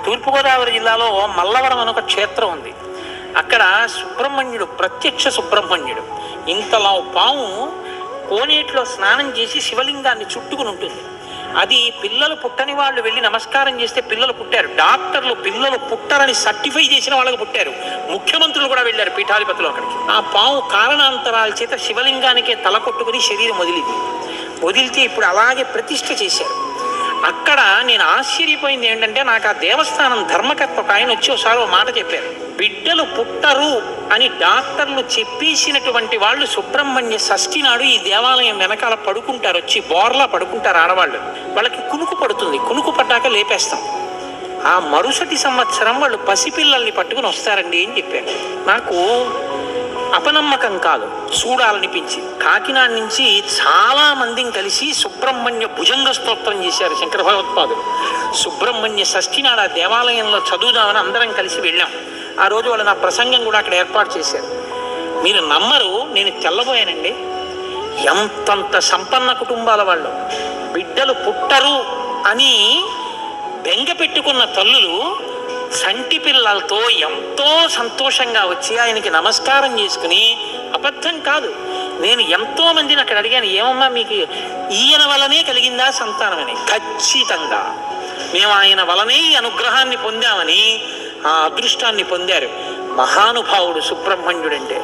తూర్పుగోదావరి జిల్లాలో మల్లవరం అని ఒక క్షేత్రం ఉంది. అక్కడ సుబ్రహ్మణ్యుడు, ప్రత్యక్ష సుబ్రహ్మణ్యుడు. ఇంతలా పాము కోనేటిలో స్నానం చేసి శివలింగాన్ని చుట్టుకుని ఉంటుంది. అది పిల్లలు పుట్టని వాళ్ళు వెళ్ళి నమస్కారం చేస్తే పిల్లలు పుట్టారు. డాక్టర్లు పిల్లలు పుట్టరని సర్టిఫై చేసిన వాళ్ళకి పుట్టారు. ముఖ్యమంత్రులు కూడా వెళ్ళారు పీఠాధిపతులు అక్కడికి. ఆ పాము కారణాంతరాల చేత శివలింగానికే తల కొట్టుకుని శరీరం వదిలితే ఇప్పుడు అలాగే ప్రతిష్ఠ చేశారు. అక్కడ నేను ఆశ్చర్యపోయింది ఏంటంటే, నాకు ఆ దేవస్థానం ధర్మకర్త ఒక ఆయన వచ్చి ఒకసారి ఒక మాట చెప్పారు. బిడ్డలు పుట్టరు అని డాక్టర్లు చెప్పేసినటువంటి వాళ్ళు సుబ్రహ్మణ్య షష్ఠి నాడు ఈ దేవాలయం వెనకాల పడుకుంటారు, వచ్చి బోర్లా పడుకుంటారు ఆడవాళ్ళు. వాళ్ళకి కునుకు పడుతుంది, కునుకు పడ్డాక లేపేస్తాం. ఆ మరుసటి సంవత్సరం వాళ్ళు పసిపిల్లల్ని పట్టుకుని వస్తారండి అని చెప్పారు. నాకు అపనమ్మకం కాదు, చూడాలనిపించి కాకినాడ నుంచి చాలా మందిని కలిసి సుబ్రహ్మణ్య భుజంగ స్తోత్రం చేశారు శంకర భగవత్పాదులు. సుబ్రహ్మణ్య షష్ఠి నాడు ఆ దేవాలయంలో చదువుదామని అందరం కలిసి వెళ్ళాం. ఆ రోజు వాళ్ళు నా ప్రసంగం కూడా అక్కడ ఏర్పాటు చేశారు. మీరు నమ్మరు, నేను తెల్లబోయానండి. ఎంతంత సంపన్న కుటుంబాల వాళ్ళు బిడ్డలు పుట్టరు అని బెంగ పెట్టుకున్న తల్లులు సంటి పిల్లలతో ఎంతో సంతోషంగా వచ్చి ఆయనకి నమస్కారం చేసుకుని, అబద్ధం కాదు, నేను ఎంతో మందిని అక్కడ అడిగాను, ఏమమ్మా మీకు ఈయన వలనే కలిగిందా సంతానం అని. ఖచ్చితంగా మేము ఆయన వలనే ఈ అనుగ్రహాన్ని పొందామని, ఆ అదృష్టాన్ని పొందారు. మహానుభావుడు సుబ్రహ్మణ్యుడంటే.